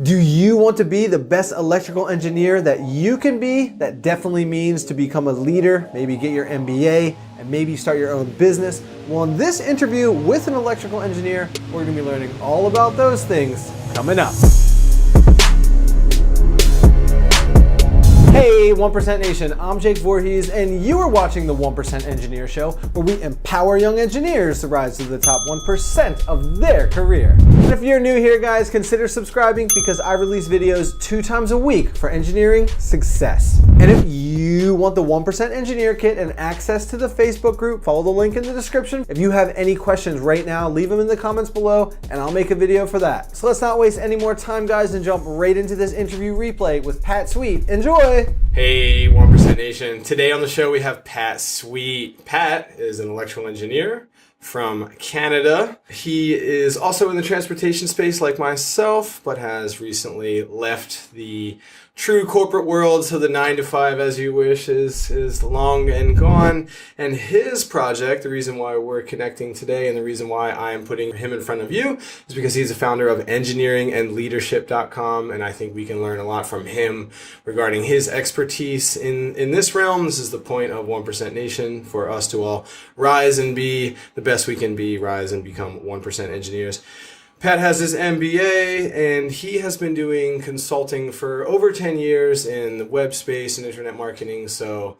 Do you want to be the best electrical engineer that you can be? That definitely means to become a leader, maybe get your MBA, and maybe start your own business. Well, in this interview with an electrical engineer, we're gonna be learning all about those things coming up. Hey 1% Nation, I'm Jake Voorhees and you are watching the 1% Engineer Show, where we empower young engineers to rise to the top 1% of their career. And if you're new here guys, consider subscribing because I release videos 2 times a week for engineering success. And if you want the 1% Engineer Kit and access to the Facebook group, follow the link in the description. If you have any questions right now, leave them in the comments below and I'll make a video for that. So let's not waste any more time guys and jump right into this interview replay with Pat Sweet. Enjoy! Hey 1% Nation. Today on the show we have Pat Sweet. Pat is an electrical engineer from Canada. He is also in the transportation space like myself, but has recently left the true corporate world, so the 9 to 5 as you wish is long and gone. And his project, the reason why we're connecting today and the reason why I am putting him in front of you is because he's the founder of engineeringandleadership.com, and I think we can learn a lot from him regarding his expertise in this realm. This is the point of 1% Nation, for us to all rise and be the best we can be, rise and become 1% engineers. Pat has his MBA and he has been doing consulting for over 10 years in the web space and internet marketing. So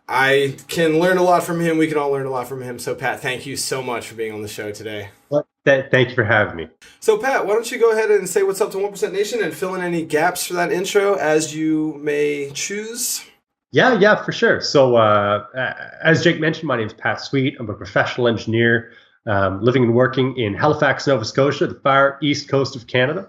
I can learn a lot from him. We can all learn a lot from him. So Pat, thank you so much for being on the show today. Well, thank you for having me. So Pat, why don't you go ahead and say what's up to 1% Nation and fill in any gaps for that intro as you may choose. Yeah, for sure. So as Jake mentioned, my name is Pat Sweet. I'm a professional engineer living and working in Halifax, Nova Scotia, the far east coast of Canada.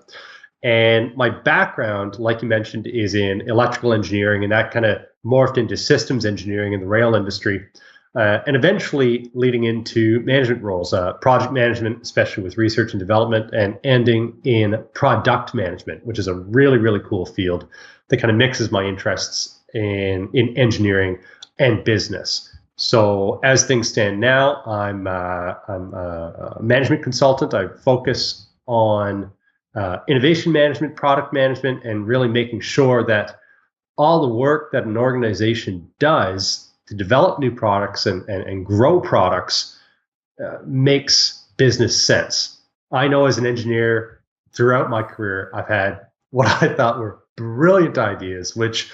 And my background, like you mentioned, is in electrical engineering, and that kind of morphed into systems engineering in the rail industry, and eventually leading into management roles, project management, especially with research and development, and ending in product management, which is a really, really cool field that kind of mixes my interests in engineering and business. So as things stand now, I'm a management consultant. I focus on innovation management, product management, and really making sure that all the work that an organization does to develop new products and grow products makes business sense. I know as an engineer throughout my career, I've had what I thought were brilliant ideas, which,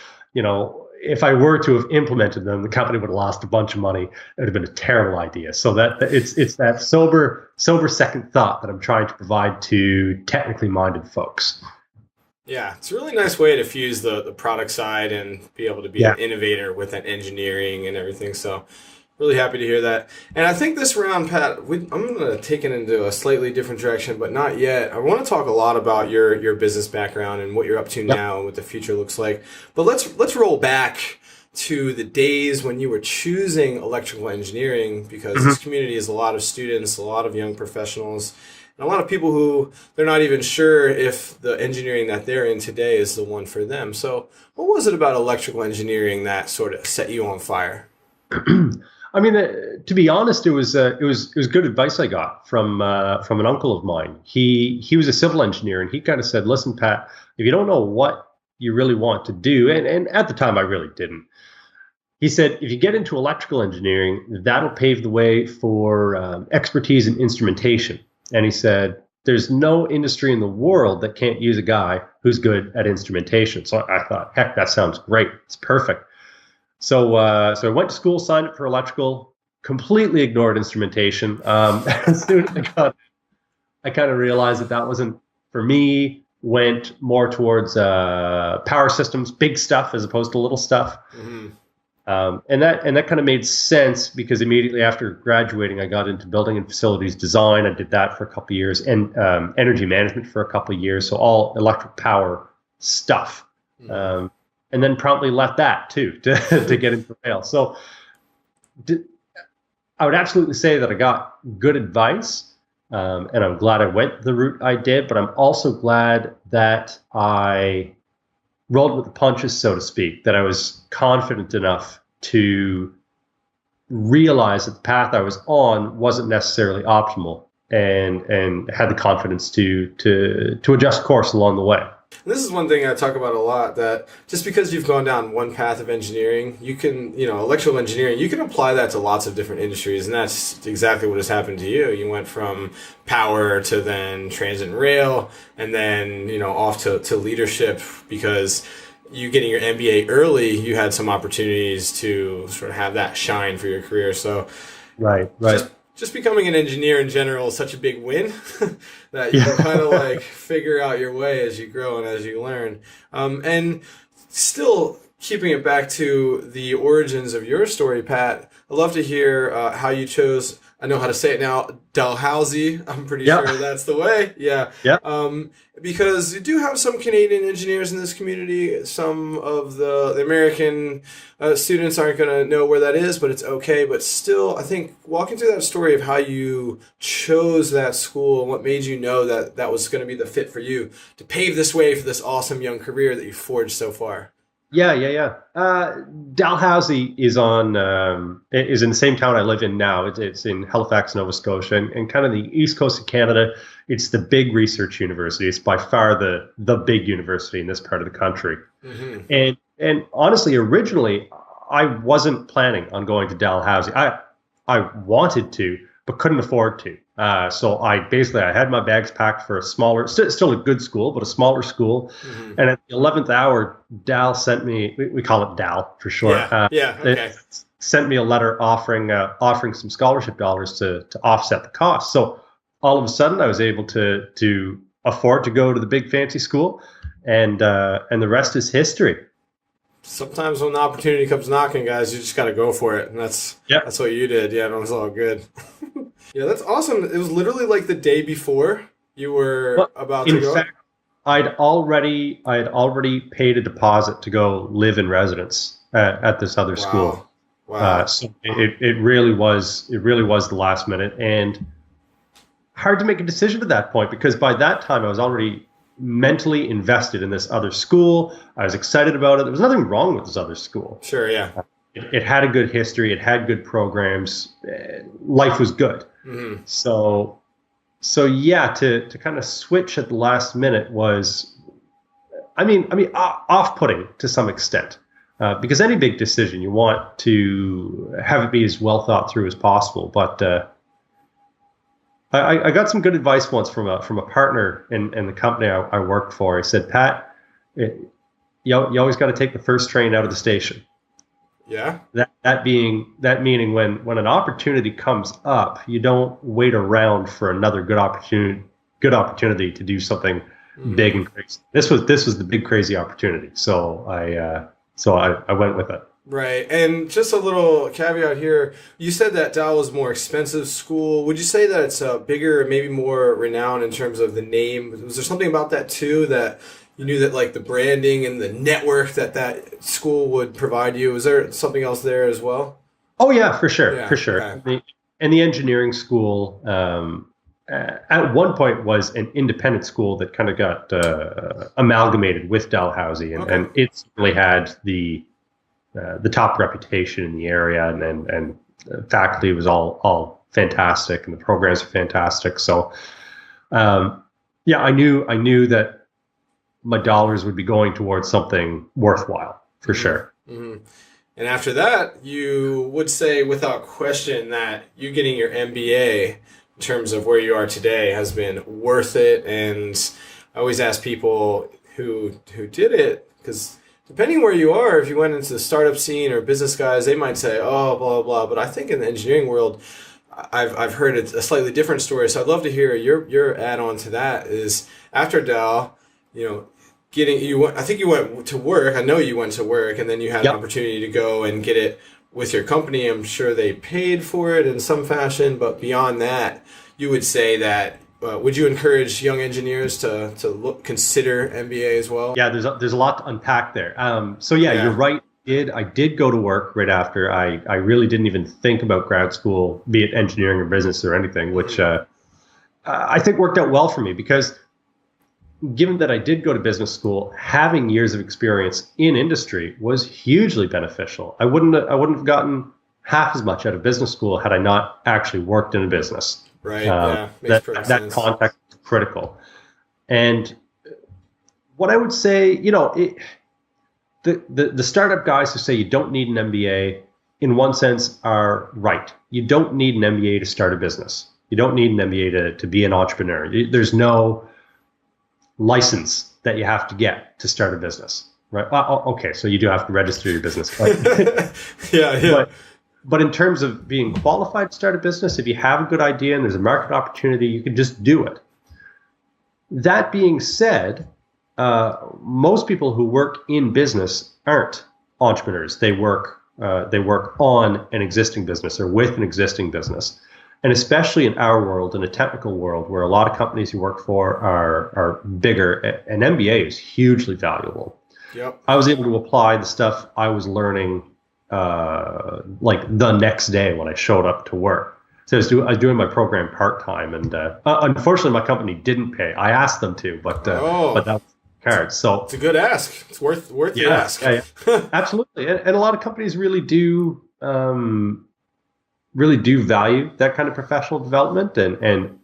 if I were to have implemented them, the company would have lost a bunch of money. It would have been a terrible idea. So that it's that sober second thought that I'm trying to provide to technically minded folks. Yeah, it's a really nice way to fuse the product side and be able to be an innovator with that engineering and everything. So really happy to hear that. And I think this round, Pat, I'm going to take it into a slightly different direction, but not yet. I want to talk a lot about your business background and what you're up to now and what the future looks like. But let's roll back to the days when you were choosing electrical engineering, because this community is a lot of students, a lot of young professionals, and a lot of people who they're not even sure if the engineering that they're in today is the one for them. So what was it about electrical engineering that sort of set you on fire? I mean, to be honest, it was good advice I got from an uncle of mine. He was a civil engineer, and he kind of said, "Listen, Pat, if you don't know what you really want to do," and at the time I really didn't. He said, "If you get into electrical engineering, that'll pave the way for expertise in instrumentation." And he said, "There's no industry in the world that can't use a guy who's good at instrumentation." So I thought, heck, that sounds great. It's perfect. So I went to school, signed up for electrical, completely ignored instrumentation. As soon as I kind of realized that wasn't for me, went more towards power systems, big stuff as opposed to little stuff. Mm-hmm. And that kind of made sense because immediately after graduating, I got into building and facilities design. I did that for a couple of years, and energy management for a couple of years. So all electric power stuff. Mm-hmm. And then promptly left that too to get into rail. So I would absolutely say that I got good advice, and I'm glad I went the route I did. But I'm also glad that I rolled with the punches, so to speak. That I was confident enough to realize that the path I was on wasn't necessarily optimal, and had the confidence to adjust course along the way. And this is one thing I talk about a lot, that just because you've gone down one path of engineering, you can, electrical engineering, you can apply that to lots of different industries. And that's exactly what has happened to you. You went from power to then transit and rail, and then, off to leadership, because you getting your MBA early, you had some opportunities to sort of have that shine for your career. So right. Just becoming an engineer in general is such a big win that you can kind of like figure out your way as you grow and as you learn. And still keeping it back to the origins of your story, Pat, I'd love to hear how you chose, I know how to say it now, Dalhousie. I'm pretty sure that's the way. Yeah. Because you do have some Canadian engineers in this community. Some of the American students aren't going to know where that is, but it's okay. But still, I think walking through that story of how you chose that school and what made you know that that was going to be the fit for you to pave this way for this awesome young career that you've forged so far. Yeah. Dalhousie is is in the same town I live in now. It's in Halifax, Nova Scotia, and kind of the east coast of Canada. It's the big research university. It's by far the big university in this part of the country. Mm-hmm. And honestly, originally, I wasn't planning on going to Dalhousie. I wanted to, but couldn't afford to. So I had my bags packed for a smaller, still a good school, but a smaller school. Mm-hmm. And at the 11th hour, Dal sent me, we call it Dal for short. Okay. Sent me a letter offering some scholarship dollars to offset the cost. So all of a sudden I was able to afford to go to the big fancy school, and the rest is history. Sometimes when the opportunity comes knocking, guys, you just got to go for it. And that's what you did. Yeah, it was all good. Yeah, that's awesome. It was literally like the day before you were about to go. In fact, I had already paid a deposit to go live in residence at this other school. Wow. So it really was the last minute, and hard to make a decision at that point, because by that time I was already mentally invested in this other school. I was excited about it. There was nothing wrong with this other school. Sure, yeah. It had a good history. It had good programs. Life was good. Mm-hmm. So yeah, to kind of switch at the last minute was, off-putting to some extent, because any big decision you want to have it be as well thought through as possible. But I got some good advice once from a partner in the company I worked for. He said, Pat, you always got to take the first train out of the station. Yeah. That meaning when an opportunity comes up, you don't wait around for another good opportunity to do something big and crazy. This was the big crazy opportunity. So I went with it. Right. And just a little caveat here. You said that Dal was a more expensive school. Would you say that it's bigger, maybe more renowned in terms of the name? Was there something about that too, that you knew that like the branding and the network that school would provide you? Was there something else there as well? Oh yeah, for sure. Okay. And the engineering school at one point was an independent school that kind of got amalgamated with Dalhousie, and it really had the top reputation in the area, and the faculty was all fantastic, and the programs are fantastic. So, I knew that my dollars would be going towards something worthwhile for sure. Mm-hmm. And after that, you would say without question that you getting your MBA in terms of where you are today has been worth it. And I always ask people who did it, because depending where you are, if you went into the startup scene or business guys, they might say, oh, blah, blah, blah. But I think in the engineering world, I've heard a slightly different story. So I'd love to hear your add-on to that. Is after Dal, I think you went to work. I know you went to work, and then you had an opportunity to go and get it with your company. I'm sure they paid for it in some fashion, but beyond that, you would say that. Would you encourage young engineers to consider MBA as well? Yeah, there's a lot to unpack there. You're right. I did go to work right after. I really didn't even think about grad school, be it engineering or business or anything, which I think worked out well for me, because given that I did go to business school, having years of experience in industry was hugely beneficial. I wouldn't have gotten half as much out of business school had I not actually worked in a business. Right. Makes perfect sense. That context is critical. And what I would say, the startup guys who say you don't need an MBA, in one sense, are right. You don't need an MBA to start a business. You don't need an MBA to be an entrepreneur. There's no license that you have to get to start a business, right? Okay, so you do have to register your business. Yeah. But in terms of being qualified to start a business, if you have a good idea and there's a market opportunity, you can just do it. That being said, most people who work in business aren't entrepreneurs. They work on an existing business or with an existing business. And especially in our world, in a technical world where a lot of companies you work for are bigger, an MBA is hugely valuable. Yep. I was able to apply the stuff I was learning like the next day when I showed up to work. So I was doing my program part-time, and unfortunately my company didn't pay. I asked them to, but that was cards. So it's a good ask. It's worth your ask. Yeah. Absolutely. And a lot of companies really do value that kind of professional development, and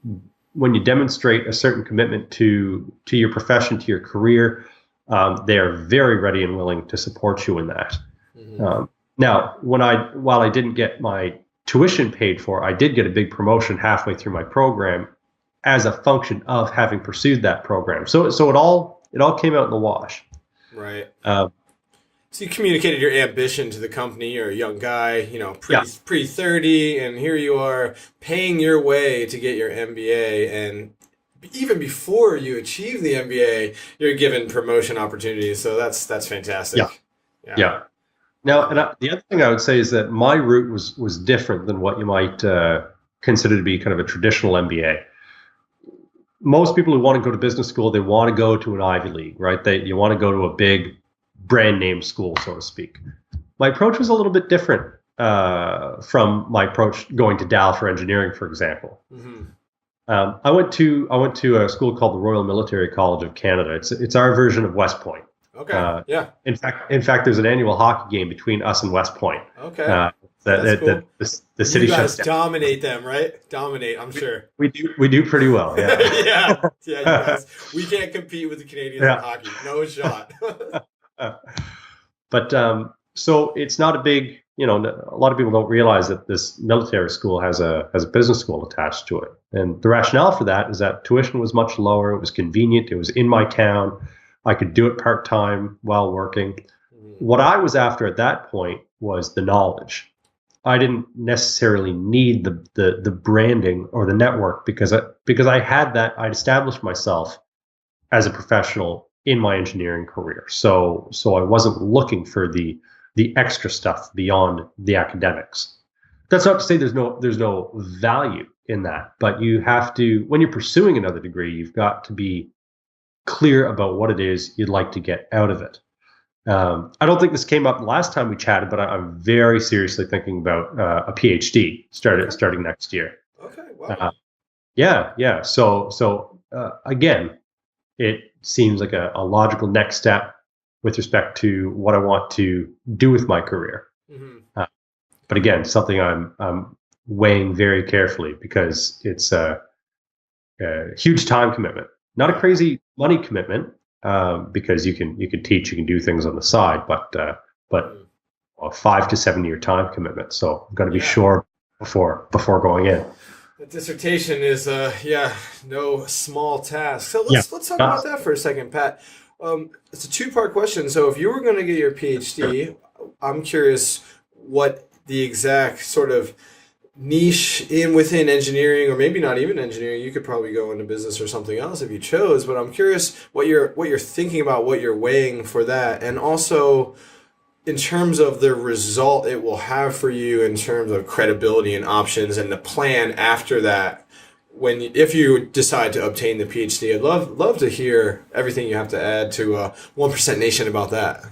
when you demonstrate a certain commitment to your profession, to your career, they are very ready and willing to support you in that. Mm-hmm. Now, while I didn't get my tuition paid for, I did get a big promotion halfway through my program as a function of having pursued that program. So it all came out in the wash. Right. So you communicated your ambition to the company. You're a young guy, pre 30, and here you are paying your way to get your MBA. And even before you achieve the MBA, you're given promotion opportunities. So that's fantastic. Yeah. Now, the other thing I would say is that my route was different than what you might consider to be kind of a traditional MBA. Most people who want to go to business school, they want to go to an Ivy League, right? You want to go to a big brand name school, so to speak. My approach was a little bit different from my approach going to Dal for engineering, for example. Mm-hmm. I went to a school called the Royal Military College of Canada. It's our version of West Point. Okay. Yeah. In fact, there's an annual hockey game between us and West Point. Okay. That's cool. The city you guys shuts down. Dominate them, right? Dominate, I'm sure. We do pretty well. Yeah. Yeah. You guys. We can't compete with the Canadians in hockey. No shot. But so it's not a big. A lot of people don't realize that this military school has a business school attached to it, and the rationale for that is that tuition was much lower. It was convenient. It was in my town. I could do it part-time while working. What I was after at that point was the knowledge. I didn't necessarily need the branding or the network because I had that. I'd established myself as a professional in my engineering career. So I wasn't looking for the extra stuff beyond the academics. That's not to say there's no value in that, but you have to, when you're pursuing another degree, you've got to be clear about what it is you'd like to get out of it. I don't think this came up the last time we chatted, but I'm very seriously thinking about a PhD starting next year. Okay. Wow. Yeah. So again, it seems like a logical next step with respect to what I want to do with my career. Mm-hmm. But again, something I'm weighing very carefully because it's a huge time commitment. Not a crazy money commitment, because you can teach, you can do things on the side, but a 5 to 7 year time commitment. So I'm going to be sure before going in. The dissertation is no small task. So let's talk about that for a second, Pat. It's a 2-part question. So if you were going to get your PhD, I'm curious what the exact sort of niche within engineering, or maybe not even engineering. You could probably go into business or something else if you chose, but I'm curious what you're thinking about, what you're weighing for that, and also in terms of the result it will have for you in terms of credibility and options and the plan after that. If you decide to obtain the PhD, I'd love to hear everything you have to add to 1% Nation about that.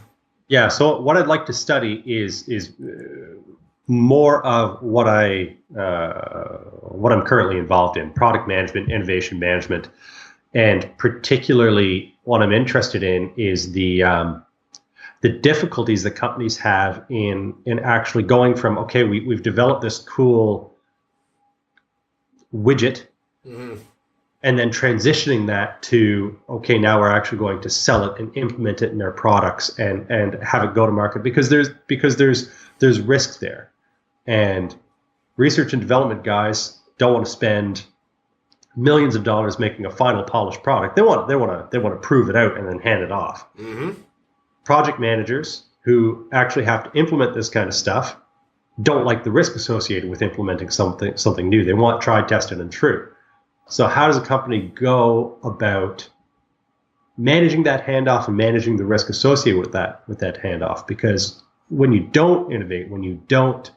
Yeah. So what I'd like to study is more of what I'm currently involved in: product management, innovation management, and particularly what I'm interested in is the difficulties that companies have in actually going from, okay, we've developed this cool widget, mm-hmm. and then transitioning that to, okay, now we're actually going to sell it and implement it in their products and have it go to market, because there's risk there. And research and development guys don't want to spend millions of dollars making a final polished product. They want to prove it out and then hand it off. Mm-hmm. Project managers who actually have to implement this kind of stuff don't like the risk associated with implementing something new. They want tried, tested, and true. So how does a company go about managing that handoff and managing the risk associated with that handoff? Because when you don't innovate, when you don't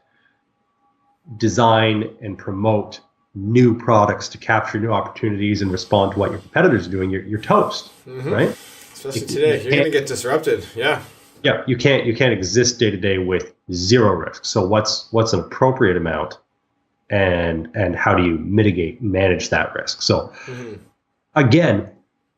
design and promote new products to capture new opportunities and respond to what your competitors are doing, you're toast, right? Especially today, you're going to get disrupted. Yeah. Yeah, you can't exist day to day with zero risk. So what's an appropriate amount, and how do you manage that risk? So again,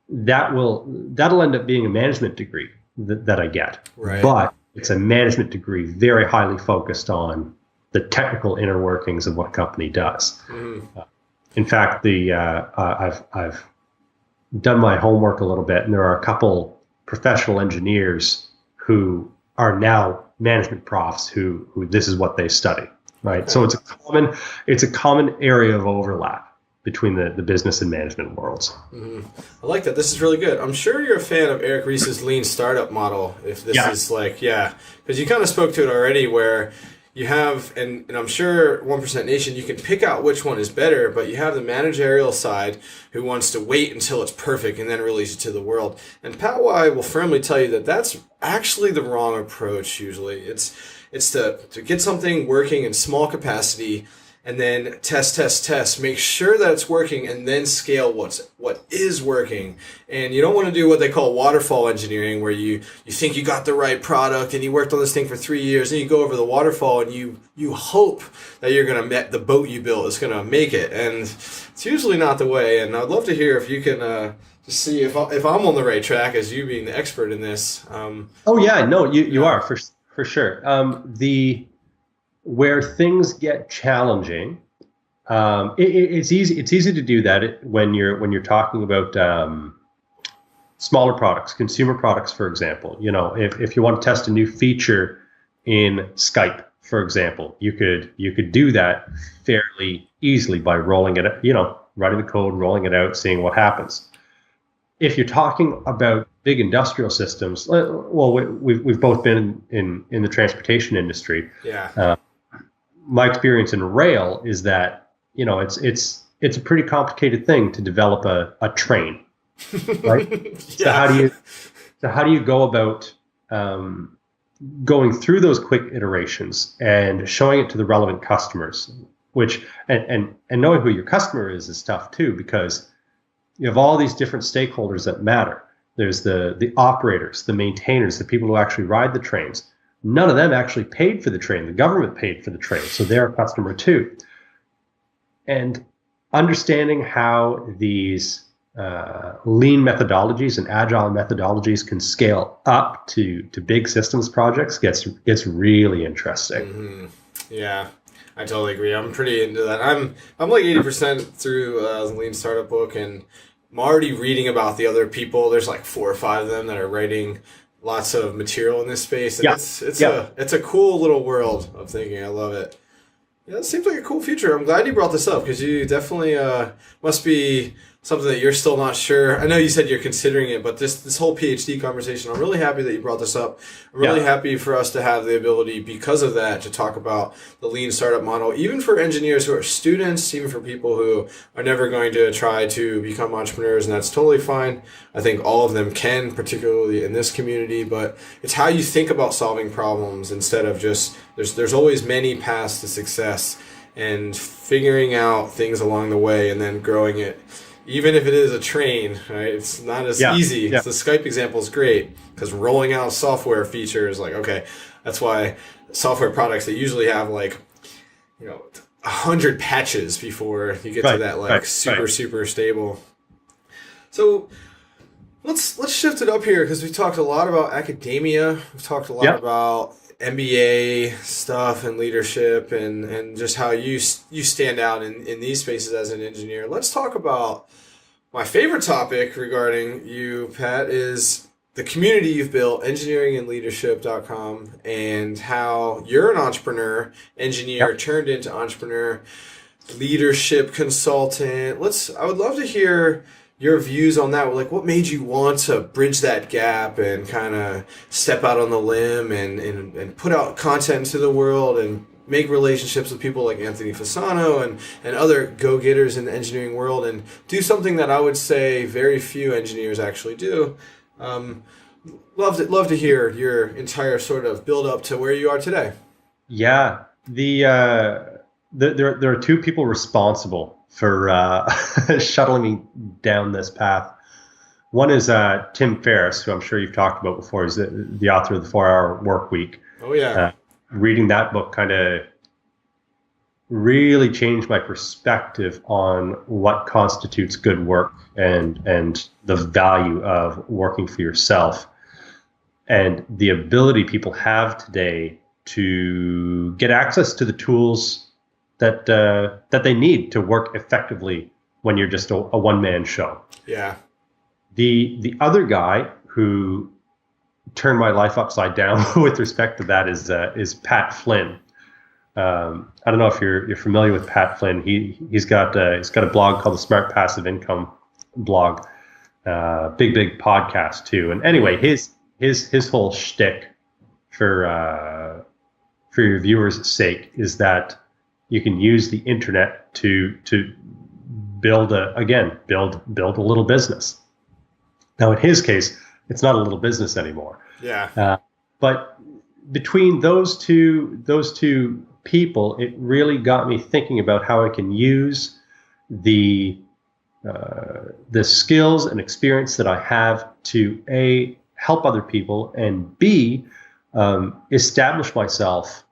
that'll end up being a management degree that I get, right? But it's a management degree very highly focused on the technical inner workings of what a company does. In fact, I've done my homework a little bit, and there are a couple professional engineers who are now management profs who this is what they study, right? Okay. So it's a common area of overlap between the business and management worlds. I like that. This is really good. I'm sure you're a fan of Eric Ries's lean startup model. If this is because you kind of spoke to it already, where you have, and I'm sure 1% Nation, you can pick out which one is better, but you have the managerial side who wants to wait until it's perfect and then release it to the world. And Pat Y will firmly tell you that that's actually the wrong approach usually. It's to get something working in small capacity and then test, make sure that it's working, and then scale what is working. And you don't want to do what they call waterfall engineering, where you think you got the right product and you worked on this thing for 3 years, and you go over the waterfall and you hope that you're going to the boat you built is going to make it. And it's usually not the way. And I'd love to hear if you can just see if I'm on the right track as you being the expert in this. Oh yeah, no, you are for sure. Where things get challenging, it's easy to do that when you're talking about smaller products, consumer products, for example. You know, if you want to test a new feature in Skype, for example, you could do that fairly easily by rolling it, writing the code, rolling it out, seeing what happens. If you're talking about big industrial systems, well, we've both been in the transportation industry. Yeah. My experience in rail is that, it's a pretty complicated thing to develop a train, right? Yeah. So how do you go about going through those quick iterations and showing it to the relevant customers, which and knowing who your customer is tough too, because you have all these different stakeholders that matter. There's the operators, the maintainers, the people who actually ride the trains. None of them actually paid for the train. The government paid for the train, so they're a customer too. And understanding how these lean methodologies and agile methodologies can scale up to big systems projects gets really interesting. Mm-hmm. Yeah, I totally agree. I'm pretty into that. I'm like 80% through the Lean Startup book, and I'm already reading about the other people. There's like 4 or 5 of them that are writing lots of material in this space, and it's a cool little world of thinking. I love it. Yeah, it seems like a cool future. I'm glad you brought this up, because you definitely must be something that you're still not sure. I know you said you're considering it, but this whole PhD conversation, I'm really happy that you brought this up. I'm really happy for us to have the ability, because of that, to talk about the lean startup model, even for engineers who are students, even for people who are never going to try to become entrepreneurs, and that's totally fine. I think all of them can, particularly in this community, but it's how you think about solving problems instead of just, there's always many paths to success, and figuring out things along the way and then growing it. Even if it is a train, right? It's not as easy. Yeah. The Skype example is great, because rolling out software features, like, okay, that's why software products, they usually have 100 patches before you get to that super stable. So let's shift it up here, because we talked a lot about academia. We've talked a lot about MBA stuff and leadership and just how you stand out in these spaces as an engineer. Let's talk about My favorite topic regarding you, Pat, is the community you've built, engineeringandleadership.com, and how you're an entrepreneur, engineer turned into entrepreneur, leadership consultant. I would love to hear your views on that. Like, what made you want to bridge that gap and kind of step out on the limb and put out content into the world and make relationships with people like Anthony Fasano and other go-getters in the engineering world and do something that I would say very few engineers actually do. Love to hear your entire sort of build up to where you are today. Yeah, there are two people responsible for shuttling me down this path. One is Tim Ferriss, who I'm sure you've talked about before. He's the author of the 4-Hour Work Week. Oh yeah. Reading that book kind of really changed my perspective on what constitutes good work and the value of working for yourself and the ability people have today to get access to the tools that they need to work effectively when you're just a one-man show. Yeah. The other guy who turned my life upside down with respect to that is Pat Flynn. I don't know if you're familiar with Pat Flynn. He's got a blog called the Smart Passive Income blog. Big podcast too. And anyway, his whole shtick for your viewers' sake is that you can use the internet to build a little business. Now, in his case, it's not a little business anymore. Yeah. But between those two people, it really got me thinking about how I can use the skills and experience that I have to A, help other people, and B, establish myself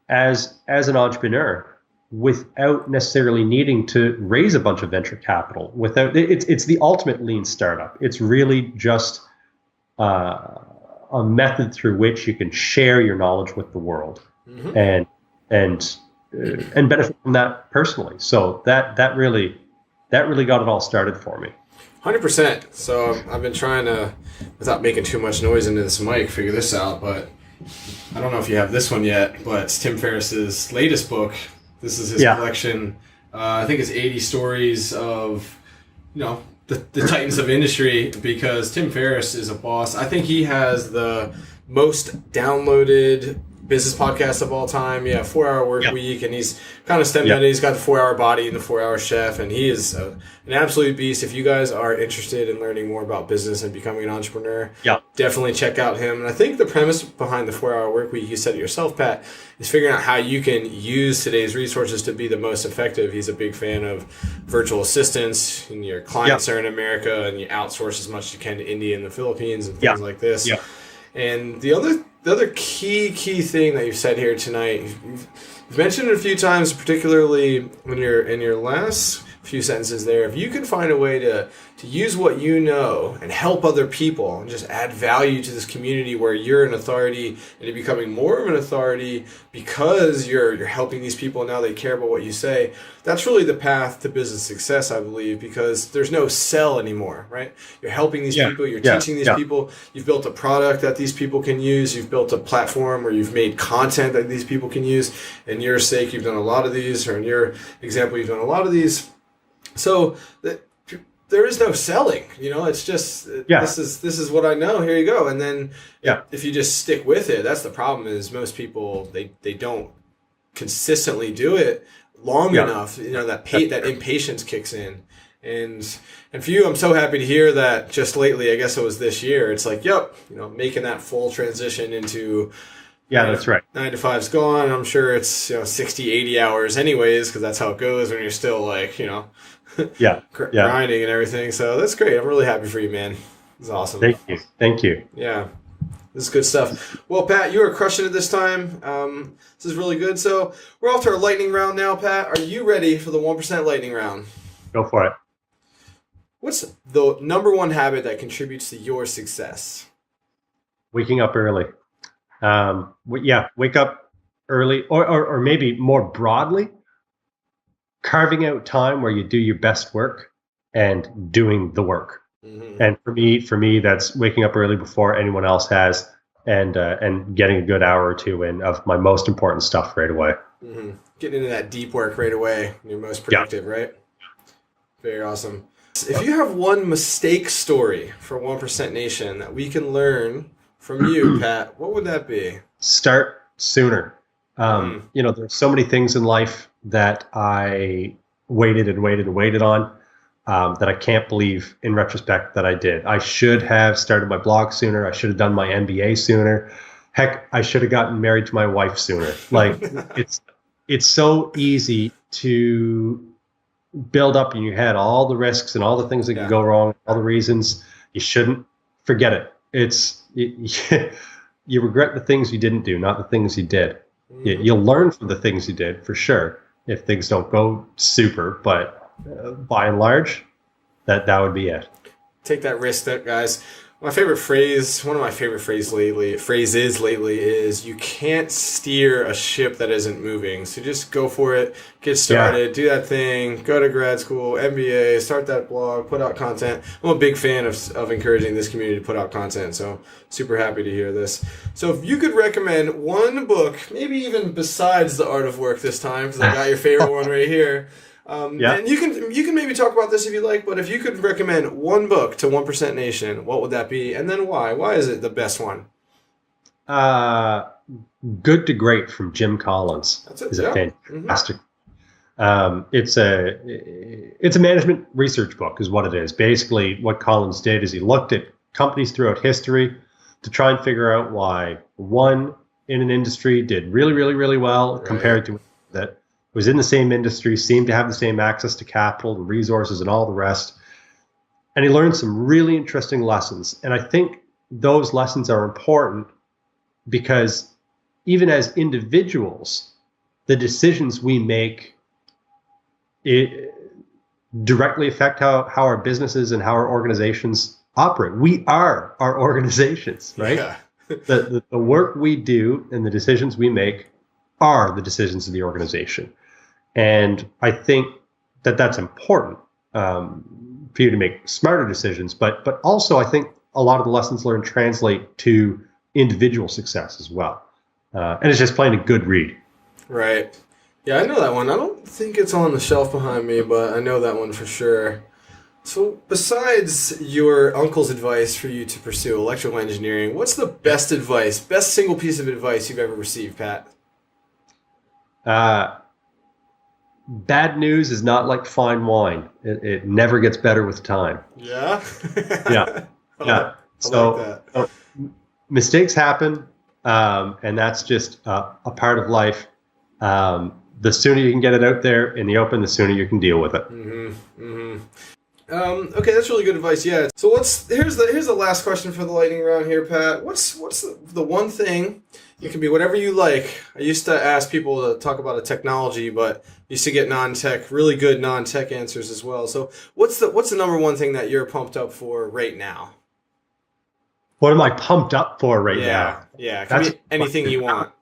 as an entrepreneur without necessarily needing to raise a bunch of venture capital. It's the ultimate lean startup. It's really just a method through which you can share your knowledge with the world, mm-hmm. and benefit from that personally. So that really got it all started for me. 100%. So I've been trying to, without making too much noise into this mic, figure this out. But I don't know if you have this one yet. But it's Tim Ferriss's latest book. This is his collection. I think it's 80 stories of, the titans of industry, because Tim Ferriss is a boss. I think he has the most downloaded business podcast of all time. 4-Hour Work Week, and he's kind of stemmed out. He's got the 4-Hour Body and the 4-Hour Chef, and he is an absolute beast. If you guys are interested in learning more about business and becoming an entrepreneur, definitely check out him. And I think the premise behind the 4-Hour Work Week, you said it yourself, Pat, is figuring out how you can use today's resources to be the most effective. He's a big fan of virtual assistants, and your clients are in America, and you outsource as much as you can to India and the Philippines and things like this. Yeah. And the other key thing that you've said here tonight, you've mentioned it a few times, particularly in your last few sentences there. If you can find a way to use what you know and help other people and just add value to this community where you're an authority and you're becoming more of an authority because you're helping these people and now they care about what you say, that's really the path to business success, I believe, because there's no sell anymore, right? You're helping these people, you're teaching these people, you've built a product that these people can use, you've built a platform where you've made content that these people can use. In your sake, you've done a lot of these, or in your example, you've done a lot of these. So there is no selling, it's just, this is what I know, here you go. And then if you just stick with it, that's the problem, is most people, they don't consistently do it long enough, that impatience kicks in. And for you, I'm so happy to hear that just lately, I guess it was this year, it's like, making that full transition into, that's right. 9 to 5's gone. I'm sure it's 60, 80 hours anyways, because that's how it goes when you're still grinding and everything. So that's great. I'm really happy for you, man. It's awesome. Thank you. Yeah, this is good stuff. Well, Pat, you are crushing it this time. This is really good. So we're off to our lightning round now, Pat. Are you ready for the 1% lightning round? Go for it. What's the number one habit that contributes to your success? Waking up early. Wake up early, or maybe more broadly, carving out time where you do your best work and doing the work. Mm-hmm. And for me, that's waking up early before anyone else has, and getting a good hour or two in of my most important stuff right away. Mm-hmm. Getting into that deep work right away, you're most productive, right? Very awesome. If you have one mistake story for 1% Nation that we can learn from you, Pat, what would that be? Start sooner. You know, there's so many things in life that I waited on, that I can't believe in retrospect that I did. I should have started my blog sooner. I should have done my MBA sooner. Heck, I should have gotten married to my wife sooner. Like it's so easy to build up in your head all the risks and all the things that can go wrong, all the reasons you shouldn't. Forget it. You regret the things you didn't do, not the things you did. You'll learn from the things you did for sure if things don't go super, but by and large, that would be it. Take that risk, guys. One of my favorite phrases lately is you can't steer a ship that isn't moving. So just go for it, get started, do that thing, go to grad school, MBA, start that blog, put out content. I'm a big fan of encouraging this community to put out content, so super happy to hear this. So if you could recommend one book, maybe even besides The Art of Work this time, because I got your favorite one right here. And you can maybe talk about this if you like, but if you could recommend one book to 1% Nation, what would that be, and then why? Why is it the best one? Good to Great from Jim Collins. That's it. Is a fantastic. It's a management research book, is what it is. Basically, what Collins did is he looked at companies throughout history to try and figure out why one in an industry did really, really, really well compared to that was in the same industry, seemed to have the same access to capital and resources and all the rest. And he learned some really interesting lessons. And I think those lessons are important because even as individuals, the decisions we make directly affect how our businesses and how our organizations operate. We are our organizations, right? Yeah. The work we do and the decisions we make are the decisions of the organization. And I think that that's important for you to make smarter decisions. But also, I think a lot of the lessons learned translate to individual success as well. And it's just plain a good read. Right. Yeah, I know that one. I don't think it's on the shelf behind me, but I know that one for sure. So besides your uncle's advice for you to pursue electrical engineering, what's the best single piece of advice you've ever received, Pat? Bad news is not like fine wine. It never gets better with time. Yeah? Yeah. I So like that. Mistakes happen, and that's just a part of life. The sooner you can get it out there in the open, the sooner you can deal with it. Okay, that's really good advice. Yeah. So here's the last question for the lightning round here, Pat. What's the one thing? It can be whatever you like. I used to ask people to talk about a technology, but used to get really good non-tech answers as well. So what's the number one thing that you're pumped up for right now? What am I pumped up for right now? Yeah, it can be anything you want.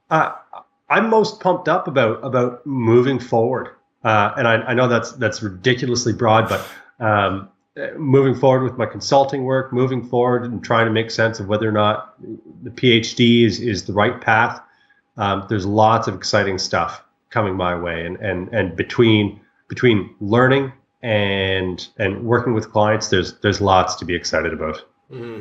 I'm most pumped up about moving forward. And I know that's ridiculously broad, but moving forward with my consulting work, moving forward and trying to make sense of whether or not the PhD is the right path. There's lots of exciting stuff coming my way, and between learning and working with clients, there's lots to be excited about. Mm-hmm.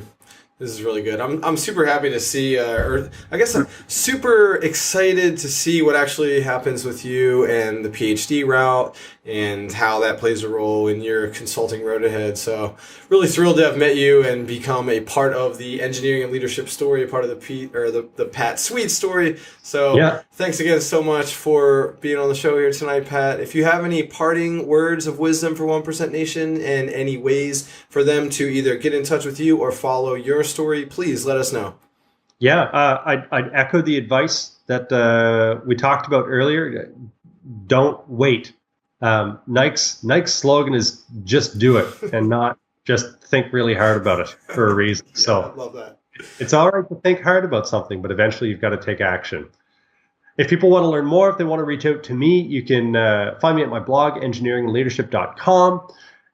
This is really good. I'm super happy to see, or I guess I'm super excited to see what actually happens with you and the PhD route and how that plays a role in your consulting road ahead. So really thrilled to have met you and become a part of the engineering and leadership story, a part of the Pat Sweet story. So Thanks again so much for being on the show here tonight, Pat. If you have any parting words of wisdom for 1% Nation and any ways for them to either get in touch with you or follow your story, please let us know. Yeah, I'd echo the advice that we talked about earlier. Don't wait. Nike's slogan is just do it and not just think really hard about it for a reason. So I love that. It's all right to think hard about something, but eventually you've got to take action. If people want to learn more, if they want to reach out to me, you can find me at my blog, engineeringleadership.com.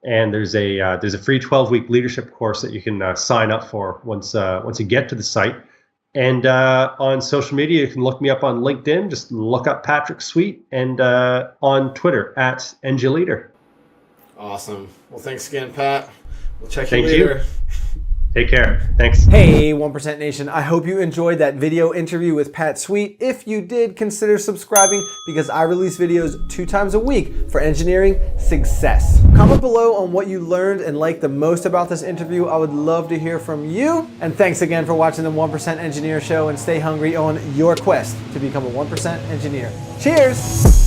And there's a free 12-week leadership course that you can sign up for once you get to the site. And on social media, you can look me up on LinkedIn. Just look up Patrick Sweet, and on Twitter @NGLeader. Awesome. Well, thanks again, Pat. We'll check you later. You. Take care. Thanks. Hey, 1% Nation. I hope you enjoyed that video interview with Pat Sweet. If you did, consider subscribing because I release videos 2 times a week for engineering success. Comment below on what you learned and liked the most about this interview. I would love to hear from you. And thanks again for watching the 1% Engineer Show, and stay hungry on your quest to become a 1% engineer. Cheers!